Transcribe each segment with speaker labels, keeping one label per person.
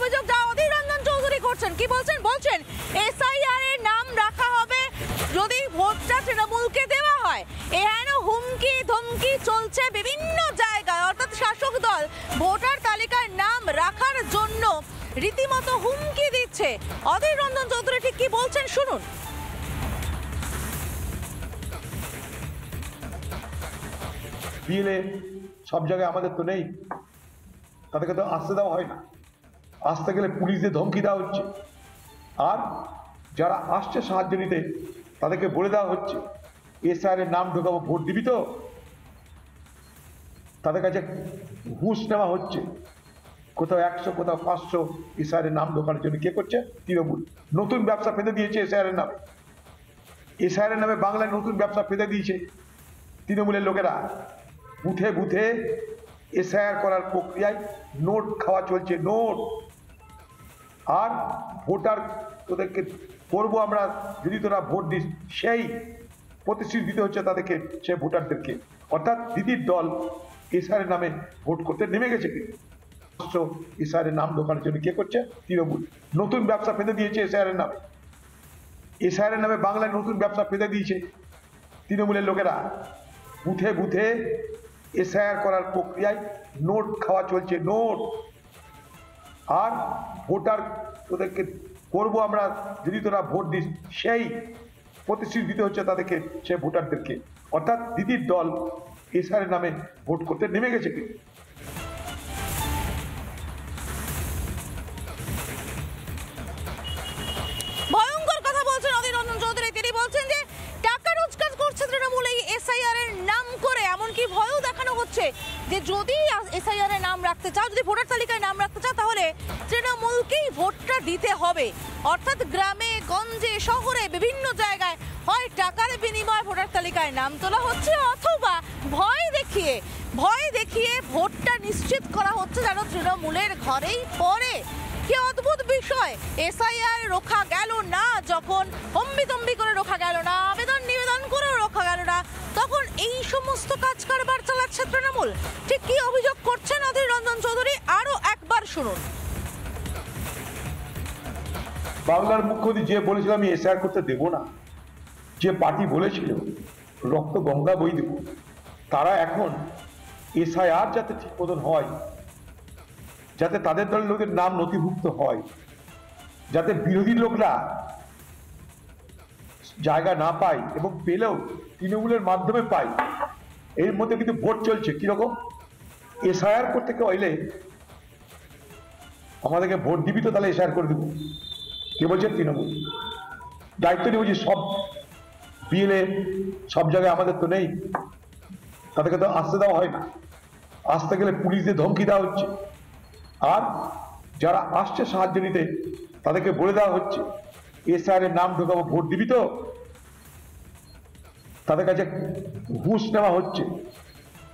Speaker 1: অভিযোগ যা অধীর রঞ্জন চৌধুরী করছেন, কি বলছেন? বলছেন এসআইআর এর নাম রাখা হবে যদি ভোটটা তৃণমূলকে দেওয়া হয়। এহেন হুমকি ধমকি চলছে বিভিন্ন জায়গায়, অর্থাৎ শাসক দল ভোটার তালিকায় নাম রাখার জন্য রীতিমতো হুমকি দিচ্ছে। অধীর রঞ্জন চৌধুরী ঠিক কি বলছেন শুনুন।
Speaker 2: বিএলএ সব জায়গায় আমাদের তো নেই, তাদেরকে তো আসতে দেওয়া হয় না। আসতে গেলে পুলিশদের ধমকি দেওয়া হচ্ছে, আর যারা আসছে সাহায্য নিতে তাদেরকে বলে দেওয়া হচ্ছে এসআইআর এর নাম ঢোকাবো, ভোট দিবি তো। তাদের কাছে ঘুষ নেওয়া হচ্ছে, কোথাও 100 কোথাও 500 এসআইআর এর নাম ঢোকানোর জন্য। কে করছে? তৃণমূল। নতুন ব্যবসা পেতে দিয়েছে এসআইআর এর নামে। এসআইআর এর নামে বাংলায় নতুন ব্যবসা পেতে দিয়েছে তৃণমূলের লোকেরা। বুথে বুথে এসআইআর করার প্রক্রিয়ায় নোট খাওয়া চলছে, নোট। আর ভোটার তোদেরকে করবো আমরা যদি তোরা ভোট দিস, সেই প্রতিশ্রুতি দিতে হচ্ছে তাদেরকে, সে ভোটারদেরকে। অর্থাৎ দিদির দল এসআইআর এর নামে ভোট করতে নেমে গেছে। এসআইআর এর নাম ঢোকানোর জন্য কে করছে? তৃণমূল। নতুন ব্যবসা পেতে দিয়েছে এসআইআর এর নামে। এসআইআর এর নামে বাংলায় নতুন ব্যবসা পেতে দিয়েছে তৃণমূলের লোকেরা। বুথে বুথে এসআইআর করার প্রক্রিয়ায় নোট খাওয়া চলছে, নোট। আর ভোটার তোদেরকে করবো আমরা যদি তোরা ভোট দিস, সেই প্রতিশ্রুতি দিতে হচ্ছে তাদেরকে, সে ভোটারদেরকে। অর্থাৎ দিদির দল এসআইআর এর নামে ভোট করতে নেমে গেছে।
Speaker 1: ভয়ঙ্কর কথা বলছেন অধীর রঞ্জন চৌধুরী। তিনি বলছেন যে টাকা রোজগার করছে তৃণমূল এই এসআইআর এর নাম করে। এমনকি ভয়ও দেখানো হচ্ছে যে যদি এসআইআর এর নাম রাখতে চাও, যদি ভোটার তালিকায় নাম রাখতে চাও, তাহলে তৃণমূলকেই ভোটটা দিতে হবে। অর্থাৎ গ্রামে গঞ্জে শহরে বিভিন্ন জায়গায় হয় টাকার বিনিময়ে ভোটার তালিকায় নাম তোলা হচ্ছে, অথবা ভয় দেখিয়ে ভোটটা নিশ্চিত করা হচ্ছে যেন তৃণমূলের ঘরেই পড়ে। কি অদ্ভুত বিষয়! এসআইআর রোখা গেল না যখন, হম্বিতম্বি করে রোখা গেল না, আবেদন নিবেদন করেও রোখা গেল না, তখন এই সমস্ত কাজ কারবার চালাচ্ছে তৃণমূল। ঠিক কি অভিযোগ করছেন অধীর রঞ্জন চৌধুরী, আরো একবার শুনুন।
Speaker 2: বাংলার মুখ্যমন্ত্রী যে বলেছিল আমি এসআইআর করতে দেব না, যে পার্টি বলেছিল রক্ত গঙ্গা বই দেব, তারা এখন এসআইআর যাতে ঠিক মতন হয়, যাতে তাদের দলের লোকের নাম নথিভুক্ত হয়, যাতে বিরোধী লোকরা জায়গা না পায় এবং পেলেও তৃণমূলের মাধ্যমে পায়, এর মধ্যে কিন্তু ভোট চলছে। কিরকম? এসআইআর করতে কেউ এলে আমাদেরকে ভোট দিবি তো, তাহলে এসআইআর করে দিব। কে বলছে? তৃণমূল। দায়িত্ব নিয়ে বলছি সব বিএলএ সব জায়গায় আমাদের তো নেই, তাদেরকে তো আসতে দেওয়া হয় না। আসতে গেলে পুলিশদের ধমকি দেওয়া হচ্ছে, আর যারা আসছে সাহায্য নিতে তাদেরকে বলে দেওয়া হচ্ছে এসআইআর এর নাম ঢোকাবো, ভোট দিবি তো। তাদের কাছে ঘুষ নেওয়া হচ্ছে,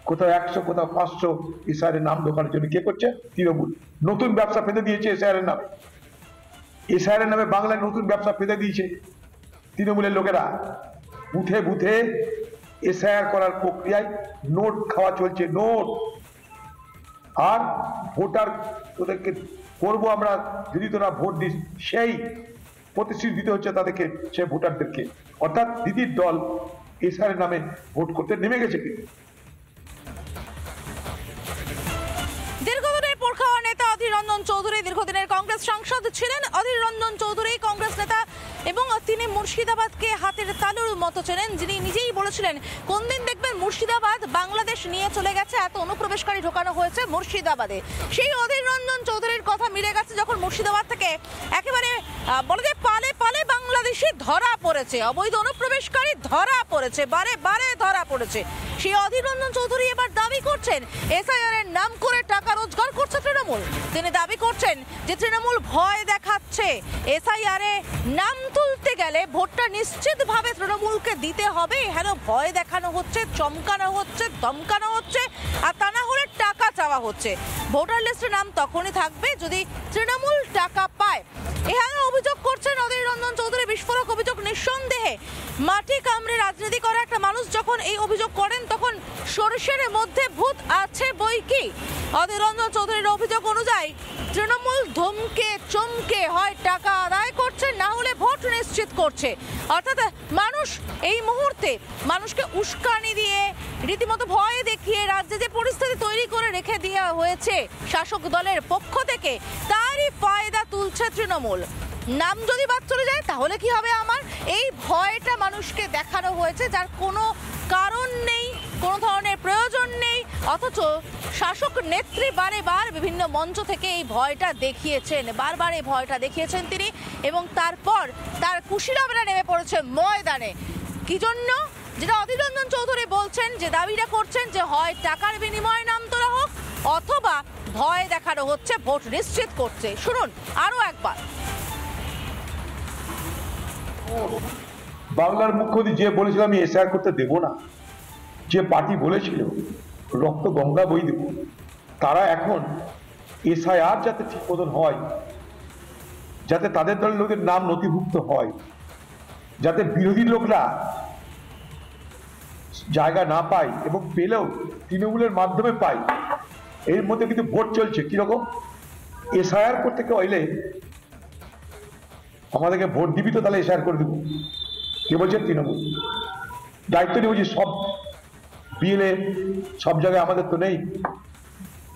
Speaker 2: কোথাও 100 কোথাও 500 এসআইআর এর নাম ঢোকানোর জন্য। কে করছে? তৃণমূল। নতুন ব্যবসা পেতে দিয়েছে এসআইআর এর নামে। এসআইআর এর নামে বাংলায় নতুন ব্যবসা পেতে দিয়েছে তৃণমূলের লোকেরা। বুথে বুথে এসআইআর করার প্রক্রিয়ায় নোট খাওয়া চলছে, নোট। আর ভোটার তোদেরকে করবো আমরা যদি তোরা ভোট দিস, সেই প্রতিশ্রুতি দিতে হচ্ছে তাদেরকে, সে ভোটারদেরকে। অর্থাৎ দিদির দল এসআইআর এর নামে ভোট করতে নেমে গেছে।
Speaker 1: দীর্ঘদিনের পোড়খাওয়া নেতা অধীর রঞ্জন চৌধুরী, দীর্ঘদিনের কংগ্রেস সাংসদ ছিলেন অধীর রঞ্জন চৌধুরী, কংগ্রেস নেতা, এবং তিনি মুর্শিদাবাদকে হাতের তালুর মতো চেনেন। যিনি নিজেই বলেছিলেন কোন দিন দেখবেন মুর্শিদাবাদ বাংলাদেশ নিয়ে চলে গেছে, এত অনুপ্রবেশকারী ঢোকানো হয়েছে মুর্শিদাবাদে। সেই অধীর রঞ্জন চৌধুরীর কথা মিলে গেছে যখন মুর্শিদাবাদ থেকে একেবারে বলে যে পালে পালে বাংলাদেশে ধরা পড়েছে, অবৈধ অনুপ্রবেশকারী ধরা পড়েছে, বারে বারে ধরা পড়েছে। সেই অধীর রঞ্জন চৌধুরী এবার দাবি করছেন এসআইআর এর নাম করে টাকা রোজগার করছে তৃণমূল। তিনি দাবি করছেন যে তৃণমূল ভয় দেখাচ্ছে, এসআইআর এ নাম তুলতে গেলে ভোটটা নিশ্চিতভাবে তৃণমূলকে দিতে হবে। হেন ভয় দেখানো হচ্ছে, চমকানো হচ্ছে, ধমকানো হচ্ছে, আর তা না হলে টাকা চাওয়া হচ্ছে। ভোটার লিস্টে নাম তখনই থাকবে যদি তৃণমূল টাকা পায়। এখানে অভিযোগ করছেন অধীর রঞ্জন চৌধুরী, বিস্ফোরক অভিযোগ নিঃসন্দেহে। মাটি কামড়ে রাজনীতি করা একটা মানুষ যখন এই অভিযোগ করেন, তখন সরষের মধ্যে ভূত আছে বই কি। অধীর রঞ্জন চৌধুরীর অভিযোগ অনুযায়ী তৃণমূল ধমকে চমকে হয় টাকা আদায় করছে, না হলে ভোট নিশ্চিত করছে। অর্থাৎ মানুষ এই মুহূর্তে মানুষকে উস্কানি দিয়ে রীতিমতো ভয় দেখিয়ে রাজ্যে যে পরিস্থিতি তৈরি করে রেখে দেওয়া হয়েছে শাসক দলের পক্ষ থেকে, তারই ফায়দা তুলছে তৃণমূল। নাম যদি বাদ চলে যায় তাহলে কি হবে আমার, এই ভয়টা মানুষকে দেখানো হয়েছে, যার কোনো কারণ নেই, কোনো ধরনের প্রয়োজন নেই, অথচ শাসক নেত্রী বারে বিভিন্ন মঞ্চ থেকে এই ভয়টা দেখিয়েছেন, বারবার এই ভয়টা দেখিয়েছেন তিনি, এবং তারপর তার কুশীলবেরা নেমে পড়েছে ময়দানে। কি জন্য? যেটা অধীর রঞ্জন চৌধুরী বলছেন, যে দাবিটা করছেন, যে হয় টাকার বিনিময়ে নাম তোলা হোক অথবা ভয় দেখানো হচ্ছে ভোট নিশ্চিত করছে। শুনুন আরো একবার।
Speaker 2: বাংলার মুখ্যমন্ত্রী যে বলেছিল আমি এসআইআর করতে দেব না, যে পার্টি বলেছিল রক্ত গঙ্গা বই দেব, তারা এখন এসআইআর যাতে ঠিক মতন হয়, যাতে তাদের দলের লোকের নাম নথিভুক্ত হয়, যাতে বিরোধী লোকরা জায়গা না পায় এবং পেলেও তৃণমূলের মাধ্যমে পায়, এর মধ্যে কিন্তু ভোট চলছে। কিরকম? এসআইআর করতে কেউ এলে আমাদেরকে ভোট দিবি তো, তাহলে এসআইআর করে দেবো। কে বলছে? তৃণমূল। দায়িত্ব নিয়ে বলছি, সব বিএলএ সব জায়গায় আমাদের তো নেই,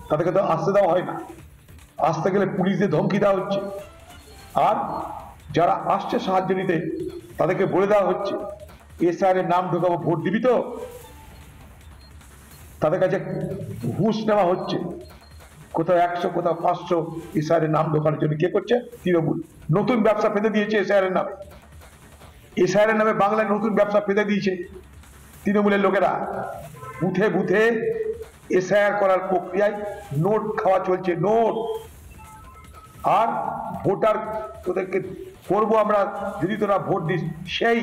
Speaker 2: তাদেরকে তো আসতে দেওয়া হয় না, আসতে গেলে পুলিশ দিয়ে ধমকি দেওয়া হচ্ছে। আর যারা আসছে সাহায্য নিতে তাদেরকে বলে দেওয়া হচ্ছে এসআইআর এর নাম ঢোকাবো, ভোট দিবি তো, তাদের কাছে ঘুষ নেওয়া হচ্ছে। কোথাও 100 কোথাও 500 এসআইআর এর নাম ঢোকানোর জন্য। কে করছে? তৃণমূল। নতুন ব্যবসা পেতে দিয়েছে এসআইআর এর নামে, এসআইআর এর নামে বাংলায় নতুন ব্যবসা পেতে দিয়েছে তৃণমূলের লোকেরা। বুথে বুথে এসআইআর করার প্রক্রিয়ায় নোট খাওয়া চলছে, নোট। আর ভোটার তোদেরকে করবো আমরা যদি তোরা ভোট দিস, সেই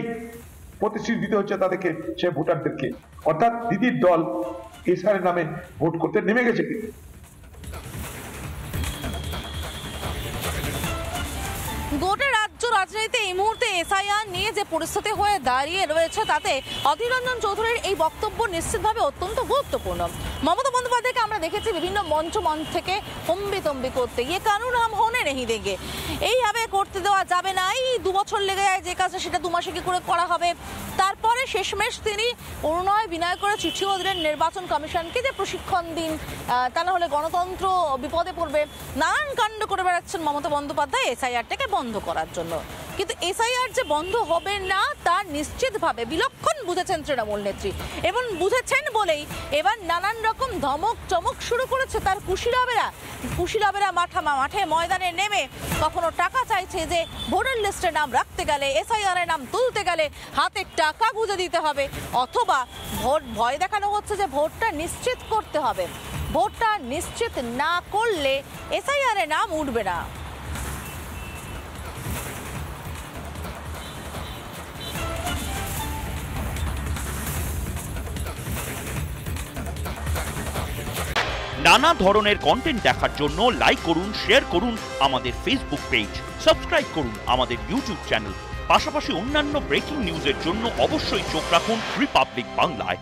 Speaker 2: প্রতিশ্রুতি দিতে হচ্ছে তাদেরকে, সেই ভোটারদেরকে। অর্থাৎ দিদির দল এসআইআর নামে ভোট করতে নেমে গেছে।
Speaker 1: গোটা রাজ্য রাজনীতিতে এই মুহূর্তে এসআইআর নিয়ে যে পরিস্থিতি হয়ে দাঁড়িয়ে রয়েছে, তাতে অধীর রঞ্জন চৌধুরীর এই বক্তব্য নিশ্চিতভাবে অত্যন্ত গুরুত্বপূর্ণ। মমতা বন্দ্যোপাধ্যায়কে আমরা দেখেছি বিভিন্ন মঞ্চ থেকে হম্বিতম্বি করতে গিয়ে কানুন হাম হোনে নেই দেগে, এইভাবে করতে দেওয়া যাবে না, এই 2 বছর লেগে যায় যে কাজটা সেটা 2 মাসে কি করে করা হবে। তারপরে শেষমেশ তিনি অনুনয় বিনয় করে চিঠিও দিলেন নির্বাচন কমিশনকে, যে প্রশিক্ষণ দিন, তা না হলে গণতন্ত্র বিপদে পড়বে। নানান কাণ্ড করে বেড়াচ্ছেন মমতা বন্দ্যোপাধ্যায় এসআইআরটাকে বন্ধ করার জন্য। কিন্তু এসআইআর যে বন্ধ হবে না তা নিশ্চিতভাবে বিলক্ষণ বুঝেছেন তৃণমূল নেত্রী, এবং বুঝেছেন বলেই এবার নানান রকম ধমক চমক শুরু করেছে তার কুশীলবেরা মাঠে ময়দানে নেমে কখনো টাকা চাইছে, যে ভোটার লিস্টে নাম রাখতে গেলে, এসআইআর এর নাম তুলতে গেলে হাতে টাকা গুঁজে দিতে হবে, অথবা ভয় দেখানো হচ্ছে যে ভোটটা নিশ্চিত করতে হবে, ভোটটা নিশ্চিত না করলে এসআইআর এর নাম উঠবে না।
Speaker 3: নানা ধরনের কন্টেন্ট দেখার জন্য লাইক করুন, শেয়ার করুন আমাদের ফেসবুক পেজ, সাবস্ক্রাইব করুন আমাদের ইউটিউব চ্যানেল। পাশাপাশি অন্যান্য ব্রেকিং নিউজের জন্য অবশ্যই চোখ রাখুন রিপাবলিক বাংলায়।